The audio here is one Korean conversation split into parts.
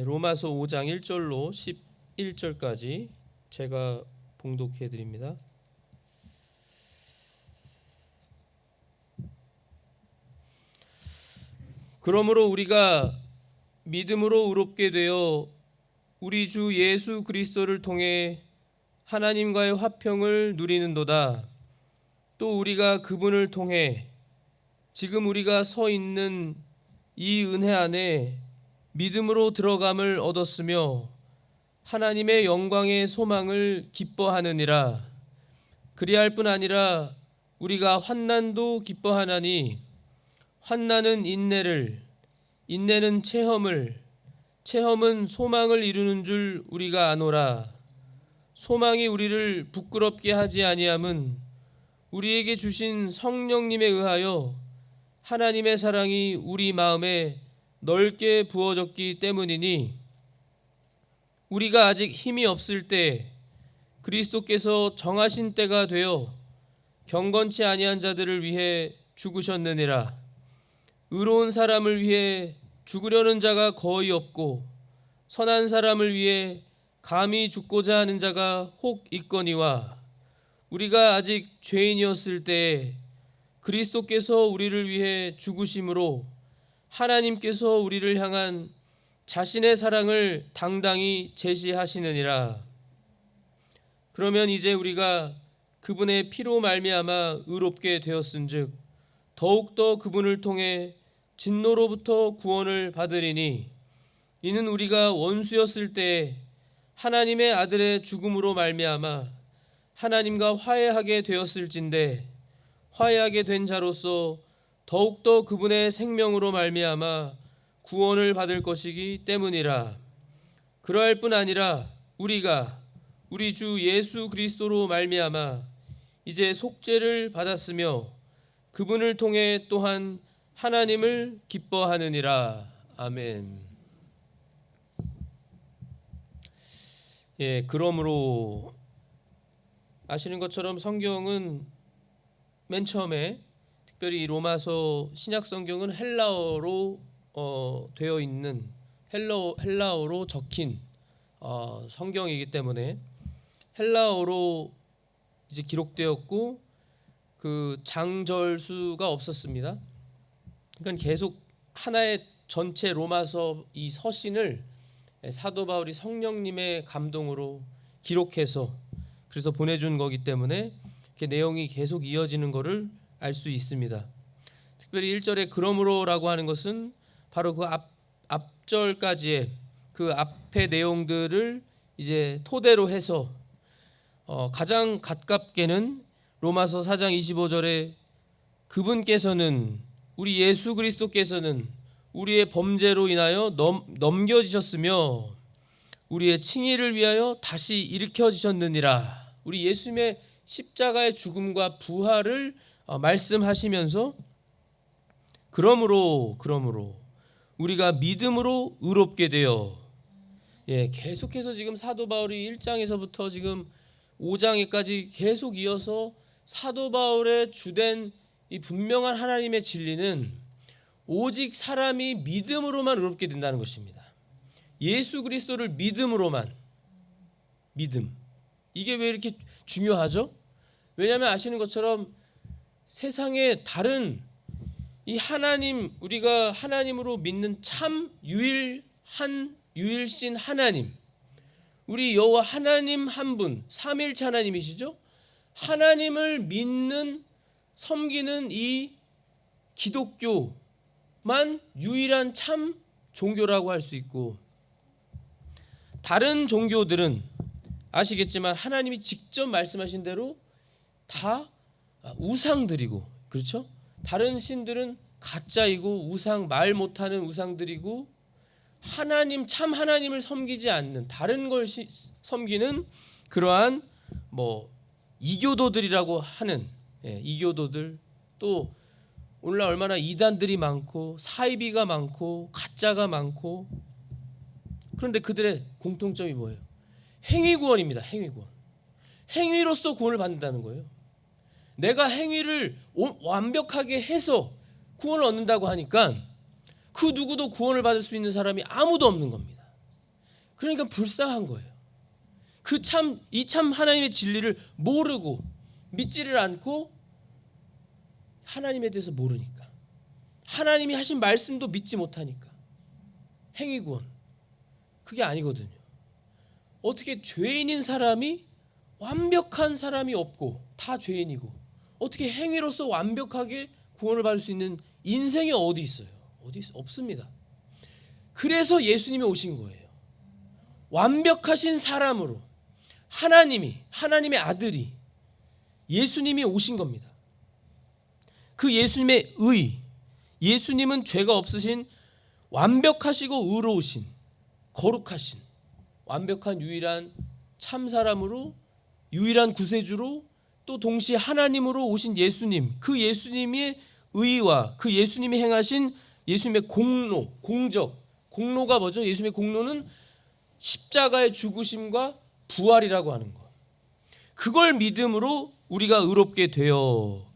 로마서 5장 1절로 11절까지 제가 봉독해 드립니다. 그러므로 우리가 믿음으로 의롭게 되어 우리 주 예수 그리스도를 통해 하나님과의 화평을 누리는도다. 또 우리가 그분을 통해 지금 우리가 서 있는 이 은혜 안에 믿음으로 들어감을 얻었으며 하나님의 영광의 소망을 기뻐하느니라. 그리할 뿐 아니라 우리가 환난도 기뻐하나니 환난은 인내를, 인내는 체험을, 체험은 소망을 이루는 줄 우리가 아노라. 소망이 우리를 부끄럽게 하지 아니함은 우리에게 주신 성령님에 의하여 하나님의 사랑이 우리 마음에 넓게 부어졌기 때문이니, 우리가 아직 힘이 없을 때 그리스도께서 정하신 때가 되어 경건치 아니한 자들을 위해 죽으셨느니라. 의로운 사람을 위해 죽으려는 자가 거의 없고 선한 사람을 위해 감히 죽고자 하는 자가 혹 있거니와, 우리가 아직 죄인이었을 때 그리스도께서 우리를 위해 죽으심으로 하나님께서 우리를 향한 자신의 사랑을 당당히 제시하시느니라. 그러면 이제 우리가 그분의 피로 말미암아 의롭게 되었은즉 더욱더 그분을 통해 진노로부터 구원을 받으리니, 이는 우리가 원수였을 때 하나님의 아들의 죽음으로 말미암아 하나님과 화해하게 되었을진데, 화해하게 된 자로서 더욱더 그분의 생명으로 말미암아 구원을 받을 것이기 때문이라. 그러할 뿐 아니라 우리가 우리 주 예수 그리스도로 말미암아 이제 속죄를 받았으며 그분을 통해 또한 하나님을 기뻐하느니라. 아멘. 그러므로 아시는 것처럼 성경은 맨 처음에 특별히 로마서 신약 성경은 헬라어로 되어 있는 헬라어로 적힌 성경이기 때문에 헬라어로 이제 기록되었고 그 장절수가 없었습니다. 그러니까 계속 하나의 전체 로마서 이 서신을 사도 바울이 성령님의 감동으로 기록해서 그래서 보내준 거기 때문에 이렇게 내용이 계속 이어지는 것을 알 수 있습니다. 특별히 1절에 그러므로라고 하는 것은 바로 그 앞절까지의 그 앞의 내용들을 이제 토대로 해서 가장 가깝게는 로마서 4장 25절에 그분께서는 우리 예수 그리스도께서는 우리의 범죄로 인하여 넘겨지셨으며 우리의 칭의를 위하여 다시 일으켜지셨느니라. 우리 예수님의 십자가의 죽음과 부활을 말씀하시면서 그러므로 우리가 믿음으로 의롭게 되어, 계속해서 지금 사도 바울이 1장에서부터 지금 5장에까지 계속 이어서 사도 바울의 주된 이 분명한 하나님의 진리는 오직 사람이 믿음으로만 의롭게 된다는 것입니다. 예수 그리스도를 믿음으로만. 믿음. 이게 왜 이렇게 중요하죠? 왜냐하면 아시는 것처럼 세상에 다른 이 하나님, 우리가 하나님으로 믿는 참 유일신 하나님, 우리 여호와 하나님 한 분, 삼위일체 하나님이시죠? 하나님을 믿는 섬기는 이 기독교만 유일한 참 종교라고 할 수 있고, 다른 종교들은 아시겠지만 하나님이 직접 말씀하신 대로 다 우상들이고, 그렇죠? 다른 신들은 가짜이고 우상, 말 못하는 우상들이고, 하나님, 참 하나님을 섬기지 않는 다른 걸 섬기는 그러한 이교도들이라고 하는 이교도들, 또 오늘날 얼마나 이단들이 많고 사이비가 많고 가짜가 많고, 그런데 그들의 공통점이 뭐예요? 행위구원입니다. 행위구원. 행위로서 구원을 받는다는 거예요. 내가 행위를 완벽하게 해서 구원을 얻는다고 하니까 그 누구도 구원을 받을 수 있는 사람이 아무도 없는 겁니다. 그러니까 불쌍한 거예요. 이 참 하나님의 진리를 모르고 믿지를 않고 하나님에 대해서 모르니까, 하나님이 하신 말씀도 믿지 못하니까 행위구원, 그게 아니거든요. 어떻게 죄인인 사람이, 완벽한 사람이 없고 다 죄인이고 어떻게 행위로서 완벽하게 구원을 받을 수 있는 인생이 어디 있어요? 없습니다. 그래서 예수님이 오신 거예요. 완벽하신 사람으로 하나님의 아들이, 예수님이 오신 겁니다. 그 예수님의 예수님은 죄가 없으신, 완벽하시고 의로우신, 거룩하신, 완벽한 유일한 참 사람으로, 유일한 구세주로, 또 동시에 하나님으로 오신 예수님, 그 예수님의 의와 그 예수님이 행하신 예수님의 공로가 뭐죠? 예수님의 공로는 십자가의 죽으심과 부활이라고 하는 것. 그걸 믿음으로 우리가 의롭게 되어,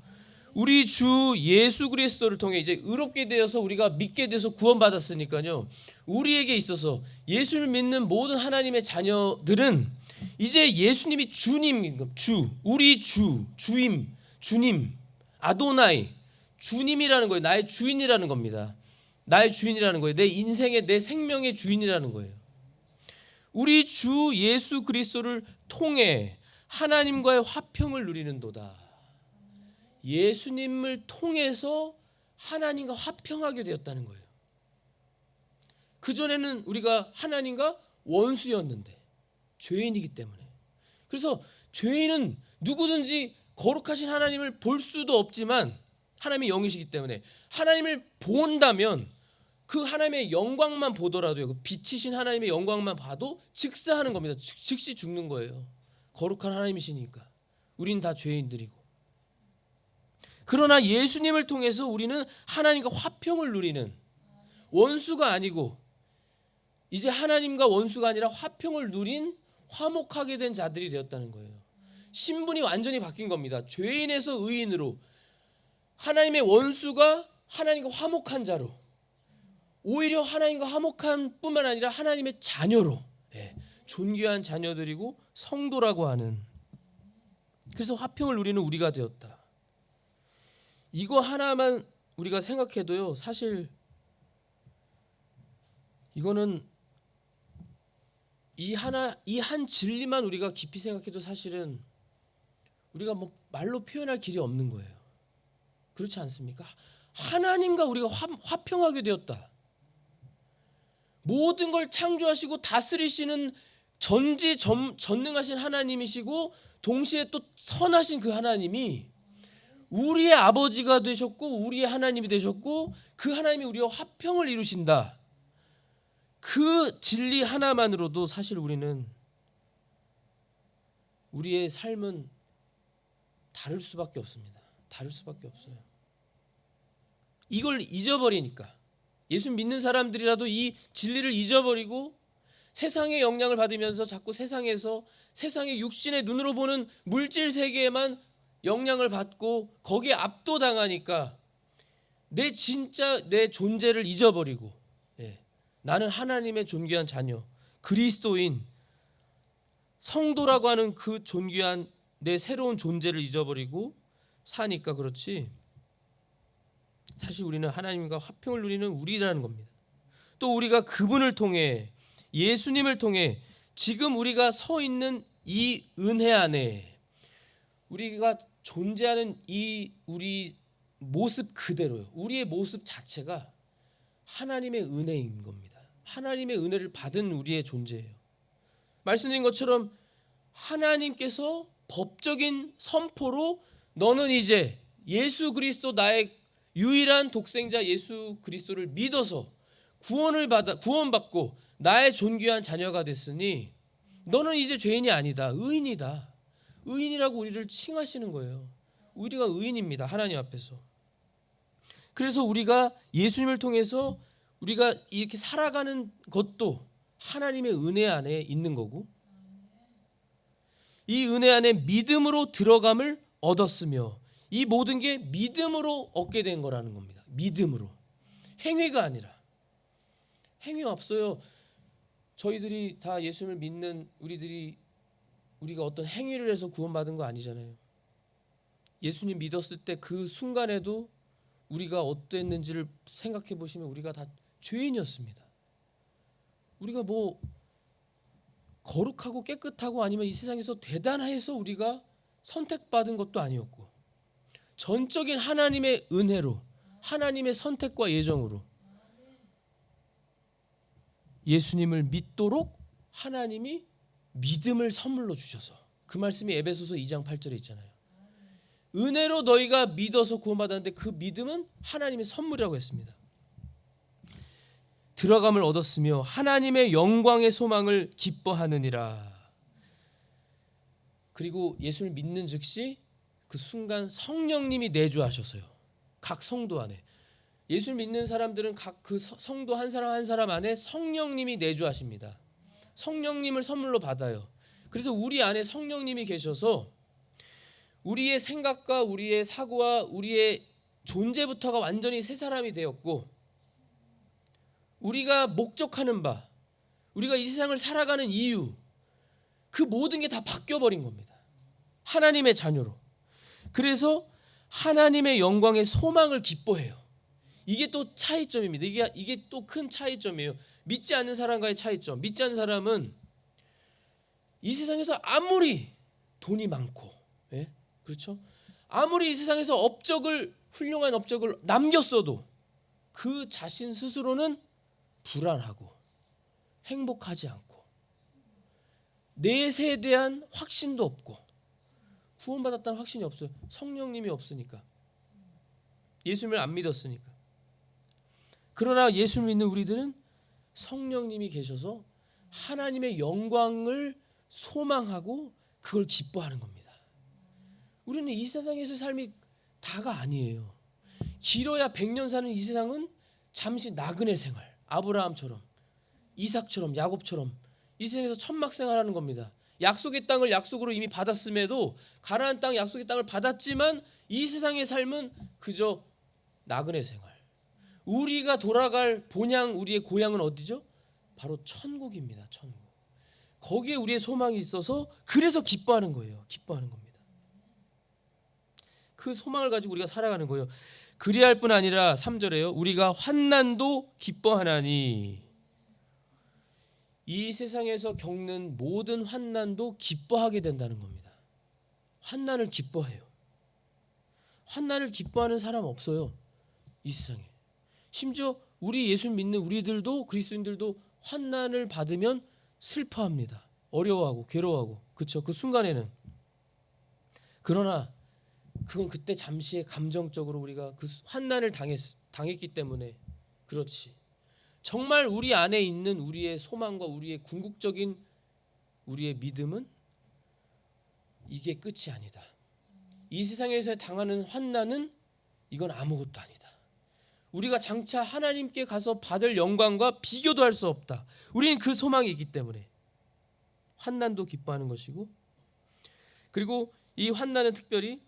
우리 주 예수 그리스도를 통해 이제 의롭게 되어서 우리가 믿게 돼서 구원받았으니까요, 우리에게 있어서 예수를 믿는 모든 하나님의 자녀들은 이제 예수님이 주님, 우리 주님, 아도나이, 주님이라는 거예요. 나의 주인이라는 겁니다. 나의 주인이라는 거예요. 내 인생의, 내 생명의 주인이라는 거예요. 우리 주 예수 그리스도를 통해 하나님과의 화평을 누리는도다. 예수님을 통해서 하나님과 화평하게 되었다는 거예요. 그전에는 우리가 하나님과 원수였는데, 죄인이기 때문에. 그래서 죄인은 누구든지 거룩하신 하나님을 볼 수도 없지만, 하나님의 영이시기 때문에 하나님을 본다면 그 하나님의 영광만 보더라도요, 그 빛이신 하나님의 영광만 봐도 즉사하는 겁니다. 즉시 죽는 거예요. 거룩한 하나님이시니까. 우리는 다 죄인들이고. 그러나 예수님을 통해서 우리는 하나님과 화평을 누리는, 원수가 아니고 이제 하나님과 원수가 아니라 화평을 누린, 화목하게 된 자들이 되었다는 거예요. 신분이 완전히 바뀐 겁니다. 죄인에서 의인으로, 하나님의 원수가 하나님과 화목한 자로, 오히려 하나님과 화목한 뿐만 아니라 하나님의 자녀로, 존귀한 자녀들이고 성도라고 하는, 그래서 화평을 누리는 우리가 되었다. 이거 하나만 우리가 생각해도요, 사실 이거는 이 한 진리만 우리가 깊이 생각해도 사실은 우리가 뭐 말로 표현할 길이 없는 거예요. 그렇지 않습니까? 하나님과 우리가 화평하게 되었다. 모든 걸 창조하시고 다스리시는 전능하신 하나님이시고, 동시에 또 선하신 그 하나님이 우리의 아버지가 되셨고 우리의 하나님이 되셨고, 그 하나님이 우리와 화평을 이루신다. 그 진리 하나만으로도 사실 우리의 삶은 다를 수밖에 없습니다. 다를 수밖에 없어요. 이걸 잊어버리니까, 예수 믿는 사람들이라도 이 진리를 잊어버리고 세상의 영향을 받으면서 자꾸 세상의 육신의 눈으로 보는 물질 세계에만 영향을 받고 거기에 압도당하니까 내 존재를 잊어버리고, 나는 하나님의 존귀한 자녀, 그리스도인, 성도라고 하는 그 존귀한 내 새로운 존재를 잊어버리고 사니까 그렇지, 사실 우리는 하나님과 화평을 누리는 우리라는 겁니다. 또 우리가 그분을 통해, 예수님을 통해 지금 우리가 서 있는 이 은혜 안에, 우리가 존재하는 이 우리 모습 그대로요, 우리의 모습 자체가 하나님의 은혜인 겁니다. 하나님의 은혜를 받은 우리의 존재예요. 말씀드린 것처럼 하나님께서 법적인 선포로 너는 이제 예수 그리스도, 나의 유일한 독생자 예수 그리스도를 믿어서 구원받고 나의 존귀한 자녀가 됐으니 너는 이제 죄인이 아니다, 의인이다. 의인이라고 우리를 칭하시는 거예요. 우리가 의인입니다, 하나님 앞에서. 그래서 우리가 예수님을 통해서 우리가 이렇게 살아가는 것도 하나님의 은혜 안에 있는 거고, 이 은혜 안에 믿음으로 들어감을 얻었으며, 이 모든 게 믿음으로 얻게 된 거라는 겁니다. 믿음으로, 행위가 아니라. 행위 없어요. 저희들이 다 예수님을 믿는 우리가 어떤 행위를 해서 구원받은 거 아니잖아요. 예수님 믿었을 때 그 순간에도 우리가 어땠는지를 생각해 보시면 우리가 다 죄인이었습니다. 우리가 뭐 거룩하고 깨끗하고 아니면 이 세상에서 대단해서 우리가 선택받은 것도 아니었고, 전적인 하나님의 은혜로, 하나님의 선택과 예정으로 예수님을 믿도록 하나님이 믿음을 선물로 주셔서, 그 말씀이 에베소서 2장 8절에 있잖아요. 은혜로 너희가 믿어서 구원받았는데 그 믿음은 하나님의 선물이라고 했습니다. 들어감을 얻었으며 하나님의 영광의 소망을 기뻐하느니라. 그리고 예수를 믿는 즉시 그 순간 성령님이 내주하셨어요. 각 성도 안에. 예수를 믿는 사람들은 각 그 성도 한 사람 한 사람 안에 성령님이 내주하십니다. 성령님을 선물로 받아요. 그래서 우리 안에 성령님이 계셔서 우리의 생각과 우리의 사고와 우리의 존재부터가 완전히 새 사람이 되었고, 우리가 목적하는 바, 우리가 이 세상을 살아가는 이유, 그 모든 게 다 바뀌어버린 겁니다. 하나님의 자녀로. 그래서 하나님의 영광의 소망을 기뻐해요. 이게 또 차이점입니다. 이게 또 큰 차이점이에요. 믿지 않는 사람과의 차이점. 믿지 않는 사람은 이 세상에서 아무리 돈이 많고, 예? 그렇죠? 아무리 이 세상에서 훌륭한 업적을 남겼어도 그 자신 스스로는 불안하고 행복하지 않고 내세에 대한 확신도 없고 구원받았다는 확신이 없어요. 성령님이 없으니까. 예수님을 안 믿었으니까. 그러나 예수를 믿는 우리들은 성령님이 계셔서 하나님의 영광을 소망하고 그걸 기뻐하는 겁니다. 우리는 이 세상에서의 삶이 다가 아니에요. 길어야 100년 사는 이 세상은 잠시 나그네 생활, 아브라함처럼, 이삭처럼, 야곱처럼 이 세상에서 천막 생활하는 겁니다. 약속의 땅을 약속으로 이미 받았음에도, 가나안 땅 약속의 땅을 받았지만 이 세상의 삶은 그저 나그네 생활. 우리가 돌아갈 본향, 우리의 고향은 어디죠? 바로 천국입니다. 천국. 거기에 우리의 소망이 있어서 그래서 기뻐하는 거예요. 기뻐하는 겁니다. 그 소망을 가지고 우리가 살아가는 거예요. 그리할 뿐 아니라 3절에요. 우리가 환난도 기뻐하나니. 이 세상에서 겪는 모든 환난도 기뻐하게 된다는 겁니다. 환난을 기뻐해요. 환난을 기뻐하는 사람 없어요. 이 세상에. 심지어 우리 예수 믿는 우리들도, 그리스도인들도 환난을 받으면 슬퍼합니다. 어려워하고 괴로워하고. 그렇죠? 그 순간에는. 그러나 그건 그때 잠시의 감정적으로 우리가 그 환난을 당했기 때문에 그렇지. 정말 우리 안에 있는 우리의 소망과 우리의 궁극적인 우리의 믿음은 이게 끝이 아니다. 이 세상에서 당하는 환난은 이건 아무것도 아니다. 우리가 장차 하나님께 가서 받을 영광과 비교도 할 수 없다. 우리는 그 소망이 있기 때문에 환난도 기뻐하는 것이고, 그리고 이 환난은 특별히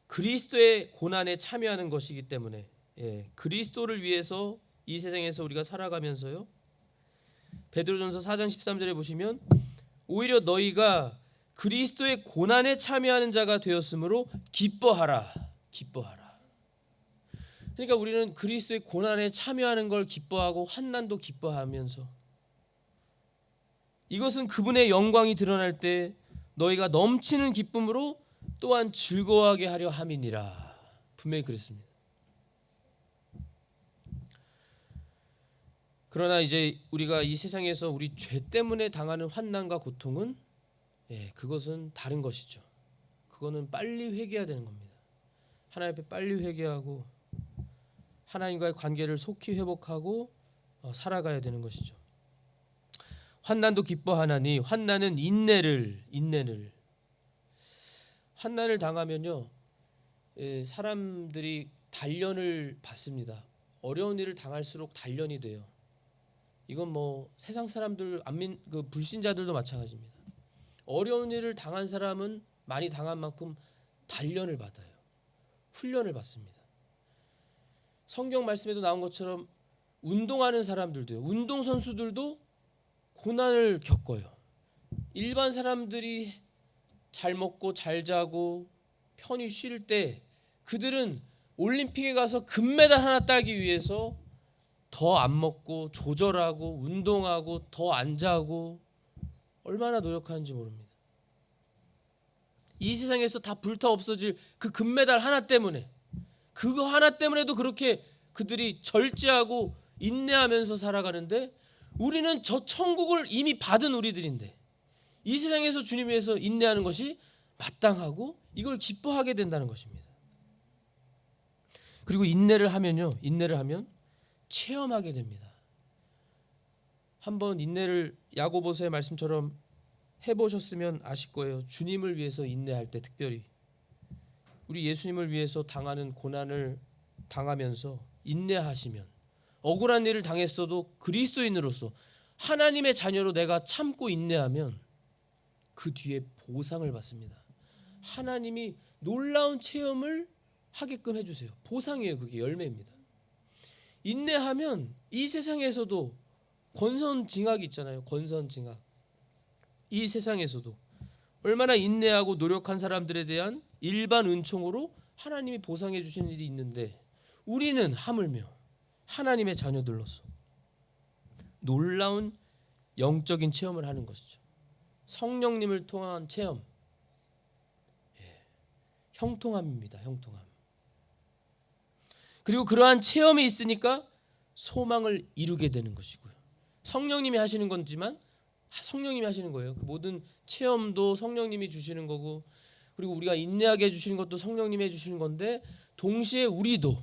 그리스도의 고난에 참여하는 것이기 때문에, 그리스도를 위해서 이 세상에서 우리가 살아가면서요, 베드로전서 4장 13절에 보시면 오히려 너희가 그리스도의 고난에 참여하는 자가 되었으므로 기뻐하라. 기뻐하라. 그러니까 우리는 그리스도의 고난에 참여하는 걸 기뻐하고 환난도 기뻐하면서, 이것은 그분의 영광이 드러날 때 너희가 넘치는 기쁨으로 또한 즐거워하게 하려 함이니라. 분명히 그랬습니다. 그러나 이제 우리가 이 세상에서 우리 죄 때문에 당하는 환난과 고통은, 그것은 다른 것이죠. 그거는 빨리 회개해야 되는 겁니다. 하나님 앞에 빨리 회개하고 하나님과의 관계를 속히 회복하고 살아가야 되는 것이죠. 환난도 기뻐하나니, 환난은 인내를 환난을 당하면요, 사람들이 단련을 받습니다. 어려운 일을 당할수록 단련이 돼요. 이건 뭐 세상 사람들, 그 불신자들도 마찬가지입니다. 어려운 일을 당한 사람은 많이 당한 만큼 단련을 받아요. 훈련을 받습니다. 성경 말씀에도 나온 것처럼 운동하는 사람들도요, 운동 선수들도 고난을 겪어요. 일반 사람들이 잘 먹고 잘 자고 편히 쉴 때 그들은 올림픽에 가서 금메달 하나 따기 위해서 더 안 먹고 조절하고 운동하고 더 안 자고 얼마나 노력하는지 모릅니다. 이 세상에서 다 불타 없어질 그 금메달 하나 때문에, 그거 하나 때문에도 그렇게 그들이 절제하고 인내하면서 살아가는데, 우리는 저 천국을 이미 받은 우리들인데 이 세상에서 주님 위해서 인내하는 것이 마땅하고 이걸 기뻐하게 된다는 것입니다. 그리고 인내를 하면 체험하게 됩니다. 한번 인내를 야고보서의 말씀처럼 해보셨으면 아실 거예요. 주님을 위해서 인내할 때, 특별히 우리 예수님을 위해서 당하는 고난을 당하면서 인내하시면, 억울한 일을 당했어도 그리스도인으로서 하나님의 자녀로 내가 참고 인내하면 그 뒤에 보상을 받습니다. 하나님이 놀라운 체험을 하게끔 해주세요. 보상이에요. 그게 열매입니다. 인내하면 이 세상에서도 권선징악이 있잖아요. 권선징악. 이 세상에서도 얼마나 인내하고 노력한 사람들에 대한 일반 은총으로 하나님이 보상해 주시는 일이 있는데, 우리는 하물며 하나님의 자녀들로서 놀라운 영적인 체험을 하는 것이죠. 성령님을 통한 체험, 형통함입니다. 형통함. 그리고 그러한 체험이 있으니까 소망을 이루게 되는 것이고요. 성령님이 하시는 건지만 성령님이 하시는 거예요. 그 모든 체험도 성령님이 주시는 거고, 그리고 우리가 인내하게 해주시는 것도 성령님이 해주시는 건데, 동시에 우리도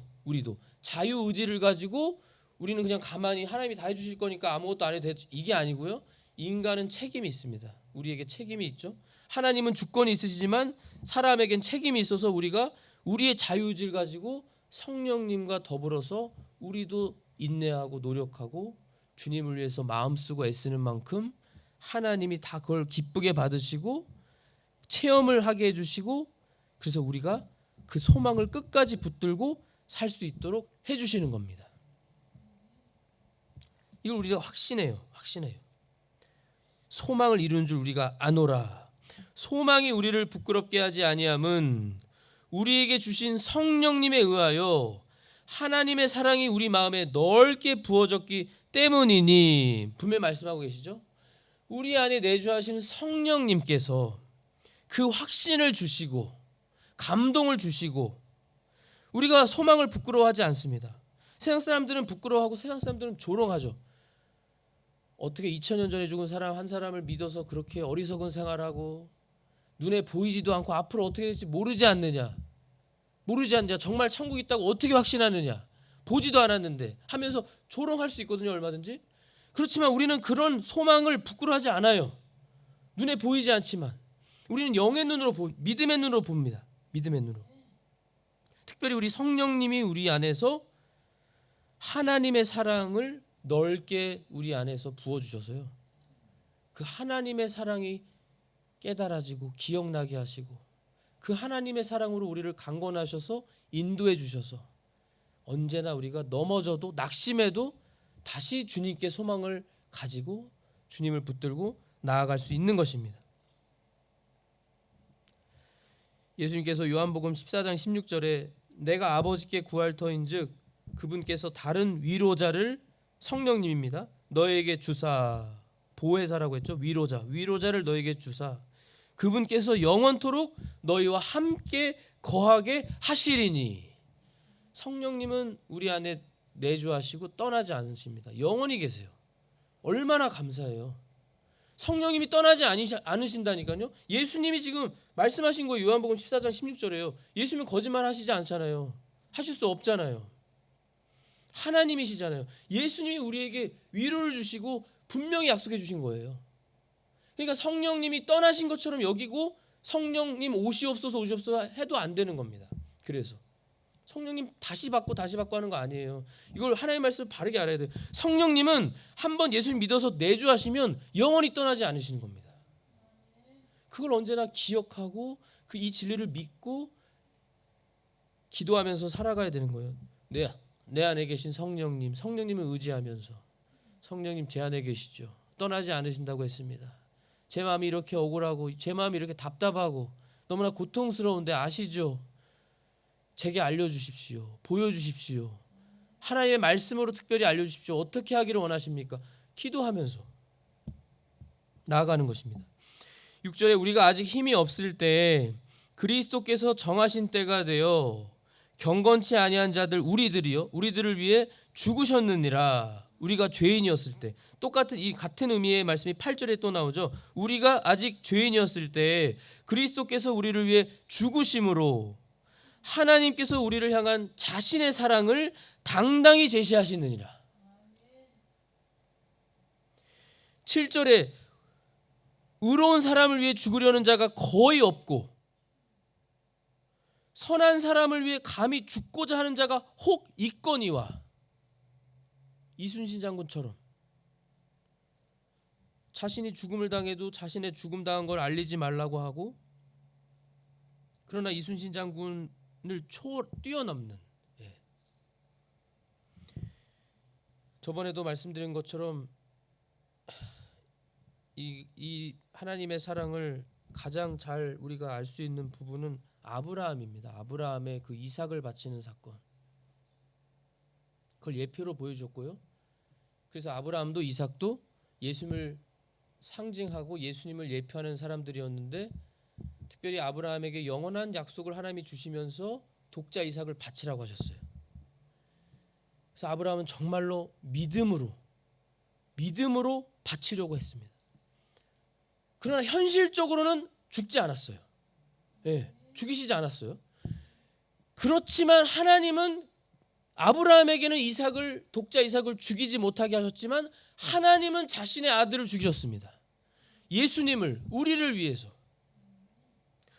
자유의지를 가지고 우리는 그냥 가만히 하나님이 다 해주실 거니까 아무것도 안 해도 돼, 이게 아니고요. 인간은 책임이 있습니다. 우리에게 책임이 있죠. 하나님은 주권이 있으시지만 사람에겐 책임이 있어서 우리가 우리의 자유의지를 가지고 성령님과 더불어서 우리도 인내하고 노력하고 주님을 위해서 마음 쓰고 애쓰는 만큼 하나님이 다 그걸 기쁘게 받으시고 체험을 하게 해주시고, 그래서 우리가 그 소망을 끝까지 붙들고 살 수 있도록 해주시는 겁니다. 이걸 우리가 확신해요. 소망을 이루는 줄 우리가 아노라. 소망이 우리를 부끄럽게 하지 아니함은 우리에게 주신 성령님에 의하여 하나님의 사랑이 우리 마음에 넓게 부어졌기 때문이니. 분명히 말씀하고 계시죠. 우리 안에 내주하시는 성령님께서 그 확신을 주시고 감동을 주시고, 우리가 소망을 부끄러워하지 않습니다. 세상 사람들은 부끄러워하고 세상 사람들은 조롱하죠. 어떻게 2000년 전에 죽은 사람 한 사람을 믿어서 그렇게 어리석은 생활하고 눈에 보이지도 않고 앞으로 어떻게 될지 모르지 않느냐, 정말 천국 있다고 어떻게 확신하느냐, 보지도 않았는데 하면서 조롱할 수 있거든요. 얼마든지. 그렇지만 우리는 그런 소망을 부끄러워하지 않아요. 눈에 보이지 않지만 우리는 영의 눈으로 믿음의 눈으로 봅니다. 믿음의 눈으로. 특별히 우리 성령님이 우리 안에서 하나님의 사랑을 넓게 우리 안에서 부어주셔서요, 그 하나님의 사랑이 깨달아지고 기억나게 하시고 그 하나님의 사랑으로 우리를 강권하셔서 인도해 주셔서 언제나 우리가 넘어져도 낙심해도 다시 주님께 소망을 가지고 주님을 붙들고 나아갈 수 있는 것입니다. 예수님께서 요한복음 14장 16절에 내가 아버지께 구할 터인즉 그분께서 다른 위로자를, 성령님입니다, 너에게 주사, 보혜사라고 했죠. 위로자를 너에게 주사 그분께서 영원토록 너희와 함께 거하게 하시리니. 성령님은 우리 안에 내주하시고 떠나지 않으십니다. 영원히 계세요. 얼마나 감사해요. 성령님이 떠나지 않으신다니까요. 예수님이 지금 말씀하신 거 요한복음 14장 16절이에요. 예수님은 거짓말 하시지 않잖아요. 하실 수 없잖아요. 하나님이시잖아요. 예수님이 우리에게 위로를 주시고 분명히 약속해 주신 거예요. 그러니까 성령님이 떠나신 것처럼 여기고 성령님 오시옵소서 해도 안 되는 겁니다. 그래서 성령님 다시 받고 하는 거 아니에요. 이걸 하나님의 말씀을 바르게 알아야 돼요. 성령님은 한번 예수님 믿어서 내주하시면 영원히 떠나지 않으시는 겁니다. 그걸 언제나 기억하고 그 이 진리를 믿고 기도하면서 살아가야 되는 거예요. 내 안에 계신 성령님을 의지하면서, 성령님 제 안에 계시죠. 떠나지 않으신다고 했습니다. 제 마음이 이렇게 억울하고 제 마음이 이렇게 답답하고 너무나 고통스러운데 아시죠? 제게 알려주십시오. 보여주십시오. 하나님의 말씀으로 특별히 알려주십시오. 어떻게 하기를 원하십니까? 기도하면서 나아가는 것입니다. 6절에 우리가 아직 힘이 없을 때 그리스도께서 정하신 때가 되어 경건치 아니한 자들 우리들을 위해 죽으셨느니라. 우리가 죄인이었을 때 똑같은 이 같은 의미의 말씀이 8절에 또 나오죠. 우리가 아직 죄인이었을 때 그리스도께서 우리를 위해 죽으심으로 하나님께서 우리를 향한 자신의 사랑을 당당히 제시하시느니라. 7절에 의로운 사람을 위해 죽으려는 자가 거의 없고 선한 사람을 위해 감히 죽고자 하는 자가 혹 있거니와. 이순신 장군처럼 자신이 죽음을 당해도 자신의 죽음 당한 걸 알리지 말라고 하고, 그러나 이순신 장군을 뛰어넘는, 저번에도 말씀드린 것처럼 이 하나님의 사랑을 가장 잘 우리가 알 수 있는 부분은 아브라함입니다. 아브라함의 그 이삭을 바치는 사건, 그걸 예표로 보여줬고요. 그래서 아브라함도 이삭도 예수님을 상징하고 예수님을 예표하는 사람들이었는데, 특별히 아브라함에게 영원한 약속을 하나님이 주시면서 독자 이삭을 바치라고 하셨어요. 그래서 아브라함은 정말로 믿음으로 바치려고 했습니다. 그러나 현실적으로는 죽지 않았어요. 죽이시지 않았어요. 그렇지만 하나님은 아브라함에게는 독자 이삭을 죽이지 못하게 하셨지만 하나님은 자신의 아들을 죽이셨습니다. 예수님을, 우리를 위해서.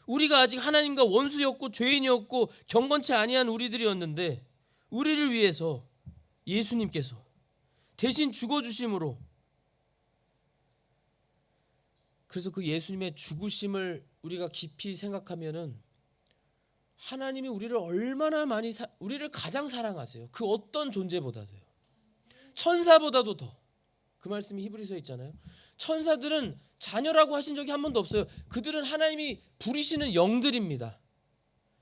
우리가 아직 하나님과 원수였고 죄인이었고 경건치 아니한 우리들이었는데 우리를 위해서 예수님께서 대신 죽어주심으로, 그래서 그 예수님의 죽으심을 우리가 깊이 생각하면은 하나님이 우리를 얼마나 많이 우리를 가장 사랑하세요. 그 어떤 존재보다도요. 천사보다도 더. 그 말씀이 히브리서에 있잖아요. 천사들은 자녀라고 하신 적이 한 번도 없어요. 그들은 하나님이 부리시는 영들입니다.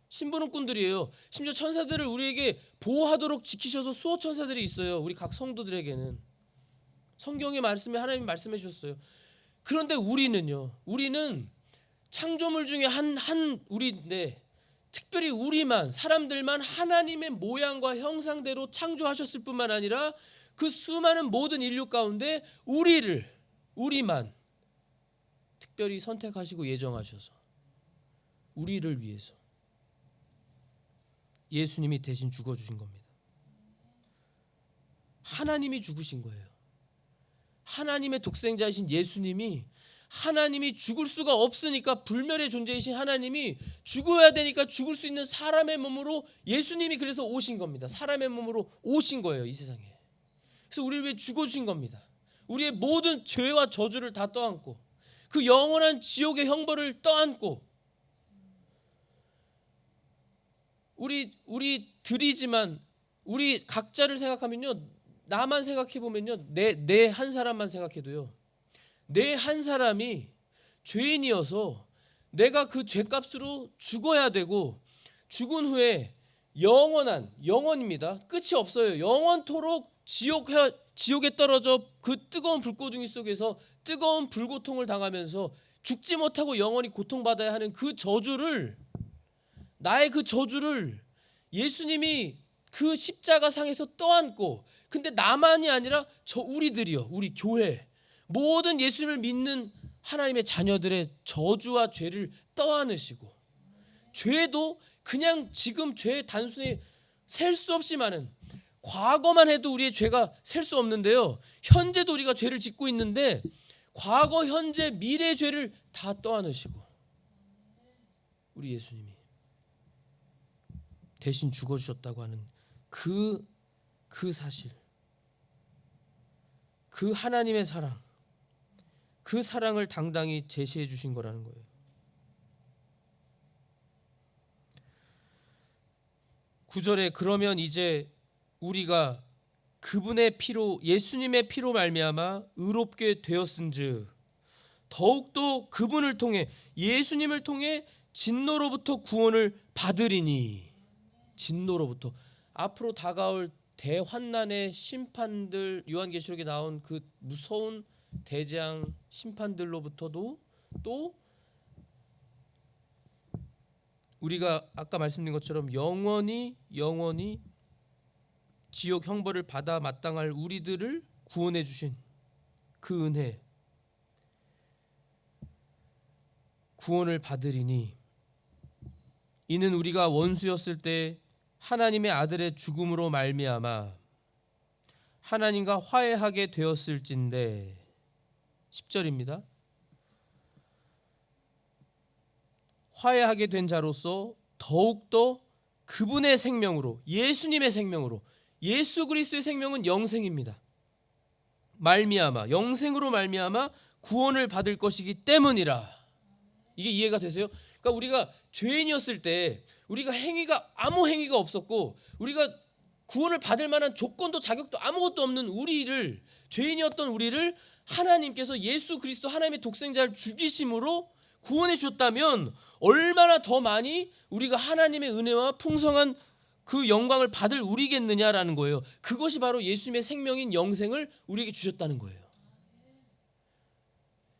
심부름꾼들이에요. 심지어 천사들을 우리에게 보호하도록 지키셔서 수호 천사들이 있어요. 우리 각 성도들에게는. 성경의 말씀에 하나님이 말씀해 주셨어요. 그런데 우리는 창조물 중에 한 우리인데, 특별히 사람들만 하나님의 모양과 형상대로 창조하셨을 뿐만 아니라 그 수많은 모든 인류 가운데 우리만 특별히 선택하시고 예정하셔서 우리를 위해서 예수님이 대신 죽어주신 겁니다. 하나님이 죽으신 거예요. 하나님의 독생자이신 예수님이, 하나님이 죽을 수가 없으니까, 불멸의 존재이신 하나님이 죽어야 되니까 죽을 수 있는 사람의 몸으로 예수님이 그래서 오신 겁니다. 사람의 몸으로 오신 거예요, 이 세상에. 그래서 우리를 위해 죽어주신 겁니다. 우리의 모든 죄와 저주를 다 떠안고 그 영원한 지옥의 형벌을 떠안고, 우리들이지만 우리 각자를 생각하면요, 나만 생각해 보면요, 내 한 사람만 생각해도요, 내 한 사람이 죄인이어서 내가 그 죄값으로 죽어야 되고, 죽은 후에 영원입니다. 끝이 없어요. 영원토록 지옥에 떨어져 그 뜨거운 불고둥이 속에서 뜨거운 불고통을 당하면서 죽지 못하고 영원히 고통받아야 하는 그 저주를, 나의 그 저주를 예수님이 그 십자가상에서 떠안고, 근데 나만이 아니라 우리들이요, 우리 교회 모든 예수님을 믿는 하나님의 자녀들의 저주와 죄를 떠안으시고, 죄도 그냥 지금 죄 단순히 셀 수 없이 많은, 과거만 해도 우리의 죄가 셀 수 없는데요, 현재도 우리가 죄를 짓고 있는데 과거, 현재, 미래의 죄를 다 떠안으시고 우리 예수님이 대신 죽어주셨다고 하는 그 사실, 그 하나님의 사랑, 그 사랑을 당당히 제시해 주신 거라는 거예요. 구절에 그러면 이제 우리가 그분의 피로 예수님의 피로 말미암아 의롭게 되었은즉 더욱더 그분을 통해 예수님을 통해 진노로부터 구원을 받으리니. 진노로부터 앞으로 다가올 대환난의 심판들, 요한계시록에 나온 그 무서운 대재앙 심판들로부터도 또 우리가 아까 말씀드린 것처럼 영원히 지옥 형벌을 받아 마땅할 우리들을 구원해 주신 그 은혜, 구원을 받으리니 이는 우리가 원수였을 때 하나님의 아들의 죽음으로 말미암아 하나님과 화해하게 되었을진데. 10절입니다. 화해하게 된 자로서 더욱더 그분의 생명으로, 예수님의 생명으로, 예수 그리스도의 생명은 영생입니다. 말미암아, 영생으로 말미암아 구원을 받을 것이기 때문이라. 이게 이해가 되세요? 그러니까 우리가 죄인이었을 때 우리가 아무 행위가 없었고 우리가 구원을 받을 만한 조건도 자격도 아무것도 없는 우리를, 죄인이었던 우리를 하나님께서 예수 그리스도 하나님의 독생자를 죽이심으로 구원해 주셨다면 얼마나 더 많이 우리가 하나님의 은혜와 풍성한 그 영광을 받을 우리겠느냐라는 거예요. 그것이 바로 예수님의 생명인 영생을 우리에게 주셨다는 거예요.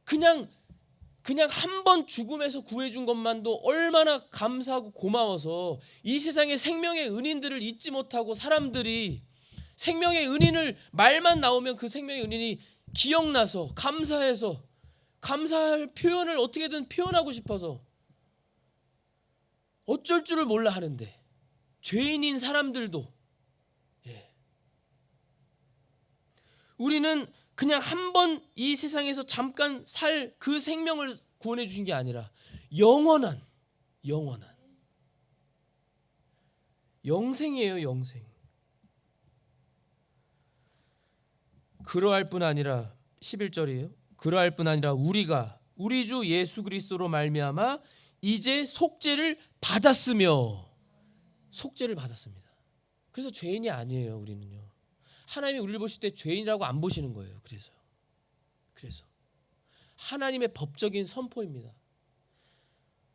그냥 한 번 죽음에서 구해준 것만도 얼마나 감사하고 고마워서 이 세상의 생명의 은인들을 잊지 못하고 사람들이 생명의 은인을 말만 나오면 그 생명의 은인이 기억나서 감사해서 감사할 표현을 어떻게든 표현하고 싶어서 어쩔 줄을 몰라 하는데 죄인인 사람들도 우리는 그냥 한 번 이 세상에서 잠깐 살 그 생명을 구원해 주신 게 아니라 영원한 영생이에요. 영생. 그러할 뿐 아니라 11절이에요. 그러할 뿐 아니라 우리가 우리 주 예수 그리스도로 말미암아 이제 속죄를 받았습니다. 그래서 죄인이 아니에요. 우리는요. 하나님이 우리를 보실 때 죄인이라고 안 보시는 거예요. 그래서 하나님의 법적인 선포입니다.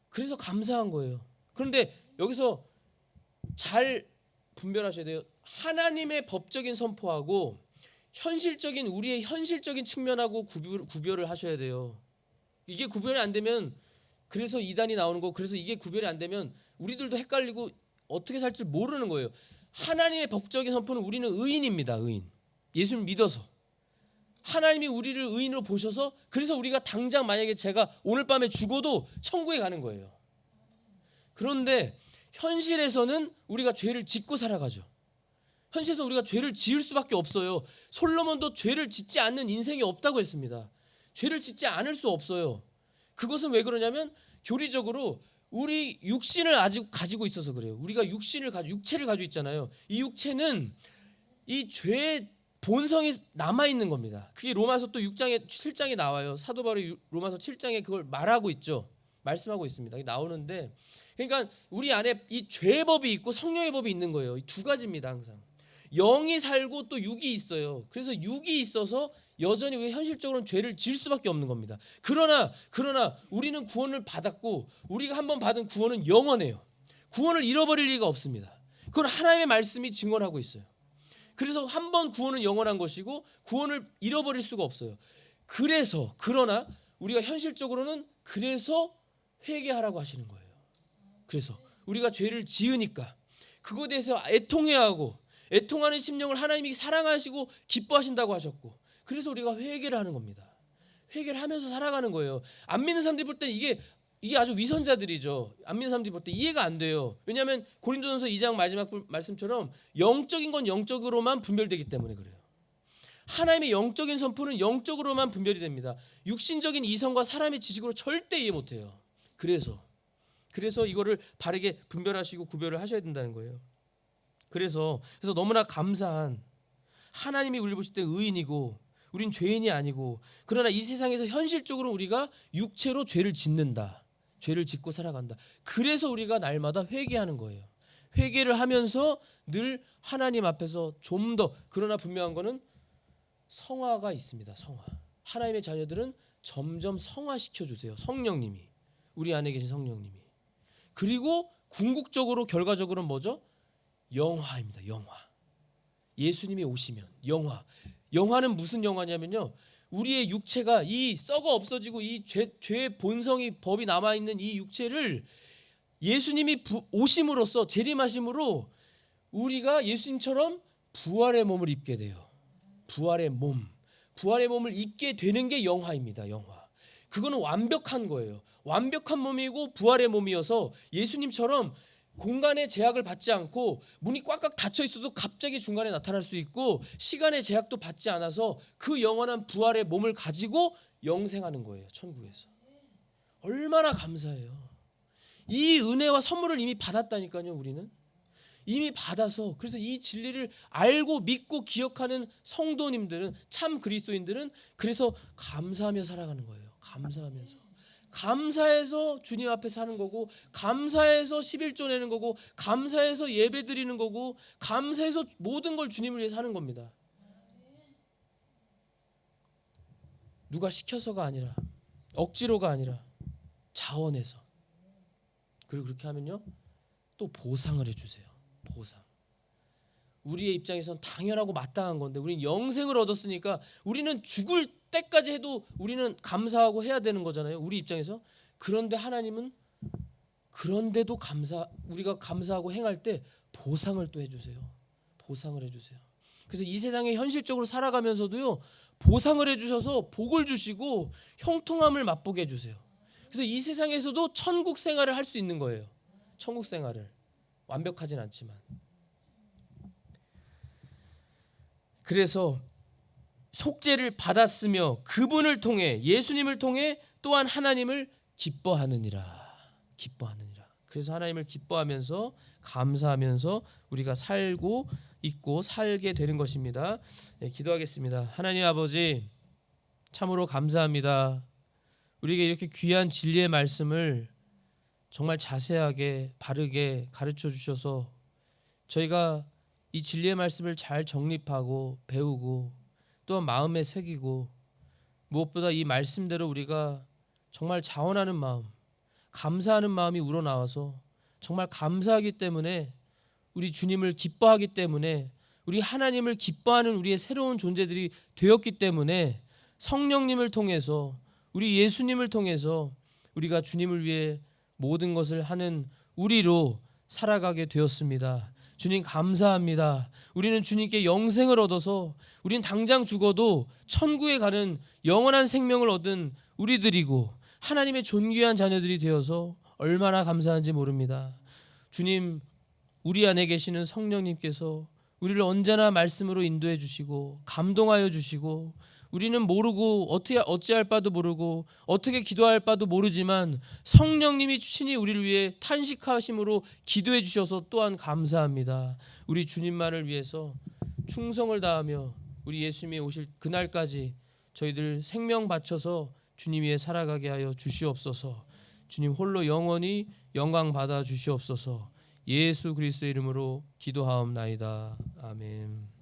그래서 감사한 거예요. 그런데 여기서 잘 분별하셔야 돼요. 하나님의 법적인 선포하고 우리의 현실적인 측면하고 구별을 하셔야 돼요. 이게 구별이 안 되면 그래서 이단이 나오는 거, 그래서 이게 구별이 안 되면 우리들도 헷갈리고 어떻게 살지 모르는 거예요. 하나님의 법적인 선포는 우리는 의인입니다. 의인. 예수를 믿어서 하나님이 우리를 의인으로 보셔서 그래서 우리가 당장 만약에 제가 오늘 밤에 죽어도 천국에 가는 거예요. 그런데 현실에서는 우리가 죄를 짓고 살아가죠. 현실에서 우리가 죄를 지을 수밖에 없어요. 솔로몬도 죄를 짓지 않는 인생이 없다고 했습니다. 죄를 짓지 않을 수 없어요. 그것은 왜 그러냐면 교리적으로 우리 육신을 아직 가지고 있어서 그래요. 우리가 육체를 가지고 있잖아요. 이 육체는 이 죄의 본성이 남아 있는 겁니다. 그게 로마서 또 6장에 7장에 나와요. 사도 바울이 로마서 7장에 그걸 말하고 있죠. 말씀하고 있습니다. 나오는데 그러니까 우리 안에 이 죄의 법이 있고 성령의 법이 있는 거예요. 이 두 가지입니다. 항상 영이 살고 또 육이 있어요. 그래서 육이 있어서 여전히 우리 현실적으로는 죄를 지을 수밖에 없는 겁니다. 그러나 우리는 구원을 받았고 우리가 한번 받은 구원은 영원해요. 구원을 잃어버릴 리가 없습니다. 그건 하나님의 말씀이 증언하고 있어요. 그래서 한 번 구원은 영원한 것이고 구원을 잃어버릴 수가 없어요. 그러나 우리가 현실적으로는 그래서 회개하라고 하시는 거예요. 그래서 우리가 죄를 지으니까 그거에 대해서 애통해야 하고 애통하는 심령을 하나님이 사랑하시고 기뻐하신다고 하셨고 그래서 우리가 회개를 하는 겁니다. 회개를 하면서 살아가는 거예요. 안 믿는 사람들이 볼 때 이게 아주 위선자들이죠. 안 믿는 사람들이 볼 때 이해가 안 돼요. 왜냐하면 고린도전서 2장 마지막 말씀처럼 영적인 건 영적으로만 분별되기 때문에 그래요. 하나님의 영적인 선포는 영적으로만 분별이 됩니다. 육신적인 이성과 사람의 지식으로 절대 이해 못해요. 그래서 이거를 바르게 분별하시고 구별을 하셔야 된다는 거예요. 그래서 너무나 감사한 하나님이 우리를 보실 때 의인이고 우린 죄인이 아니고 그러나 이 세상에서 현실적으로 우리가 육체로 죄를 짓는다. 죄를 짓고 살아간다. 그래서 우리가 날마다 회개하는 거예요. 회개를 하면서 늘 하나님 앞에서 좀 더, 그러나 분명한 거는 성화가 있습니다. 성화. 하나님의 자녀들은 점점 성화시켜 주세요. 성령님이, 우리 안에 계신 성령님이. 그리고 궁극적으로 결과적으로는 뭐죠? 영화입니다. 영화. 예수님이 오시면 영화. 영화는 무슨 영화냐면요, 우리의 육체가 이 썩어 없어지고 이 죄의 본성이 법이 남아 있는 이 육체를 예수님이 오심으로써, 재림하심으로 우리가 예수님처럼 부활의 몸을 입게 돼요. 부활의 몸을 입게 되는 게 영화입니다. 영화. 그거는 완벽한 거예요. 완벽한 몸이고 부활의 몸이어서 예수님처럼 공간의 제약을 받지 않고 문이 꽉꽉 닫혀 있어도 갑자기 중간에 나타날 수 있고 시간의 제약도 받지 않아서 그 영원한 부활의 몸을 가지고 영생하는 거예요. 천국에서. 얼마나 감사해요. 이 은혜와 선물을 이미 받았다니까요. 우리는 이미 받아서, 그래서 이 진리를 알고 믿고 기억하는 성도님들은, 참 그리스도인들은 그래서 감사하며 살아가는 거예요. 감사해서 주님 앞에 사는 거고, 감사해서 11조 내는 거고, 감사해서 예배 드리는 거고, 감사해서 모든 걸 주님을 위해 사는 겁니다. 누가 시켜서가 아니라, 억지로가 아니라 자원해서. 그리고 그렇게 하면요, 또 보상을 해주세요. 보상. 우리의 입장에서는 당연하고 마땅한 건데, 우리는 영생을 얻었으니까 우리는 죽을 때까지 해도 우리는 감사하고 해야 되는 거잖아요. 우리 입장에서. 그런데 하나님은 그런데도 우리가 감사하고 행할 때 보상을 또 해주세요. 보상을 해주세요. 그래서 이 세상에 현실적으로 살아가면서도요, 보상을 해주셔서 복을 주시고 형통함을 맛보게 해주세요. 그래서 이 세상에서도 천국 생활을 할 수 있는 거예요. 천국 생활을. 완벽하진 않지만. 그래서 속죄를 받았으며 그분을 통해, 예수님을 통해 또한 하나님을 기뻐하느니라. 그래서 하나님을 기뻐하면서 감사하면서 우리가 살고 있고 살게 되는 것입니다. 네, 기도하겠습니다. 하나님 아버지, 참으로 감사합니다. 우리에게 이렇게 귀한 진리의 말씀을 정말 자세하게 바르게 가르쳐 주셔서 저희가 이 진리의 말씀을 잘 정립하고 배우고 또한 마음에 새기고, 무엇보다 이 말씀대로 우리가 정말 자원하는 마음, 감사하는 마음이 우러나와서 정말 감사하기 때문에, 우리 주님을 기뻐하기 때문에, 우리 하나님을 기뻐하는 우리의 새로운 존재들이 되었기 때문에 성령님을 통해서, 우리 예수님을 통해서 우리가 주님을 위해 모든 것을 하는 우리로 살아가게 되었습니다. 주님 감사합니다. 우리는 주님께 영생을 얻어서, 우리는 당장 죽어도 천국에 가는 영원한 생명을 얻은 우리들이고 하나님의 존귀한 자녀들이 되어서 얼마나 감사한지 모릅니다. 주님, 우리 안에 계시는 성령님께서 우리를 언제나 말씀으로 인도해 주시고 감동하여 주시고, 우리는 모르고 어찌할 바도 모르고 어떻게 기도할 바도 모르지만 성령님이 친히 우리를 위해 탄식하심으로 기도해 주셔서 또한 감사합니다. 우리 주님만을 위해서 충성을 다하며 우리 예수님이 오실 그날까지 저희들 생명 바쳐서 주님 위해 살아가게 하여 주시옵소서. 주님 홀로 영원히 영광 받아 주시옵소서. 예수 그리스도의 이름으로 기도하옵나이다. 아멘.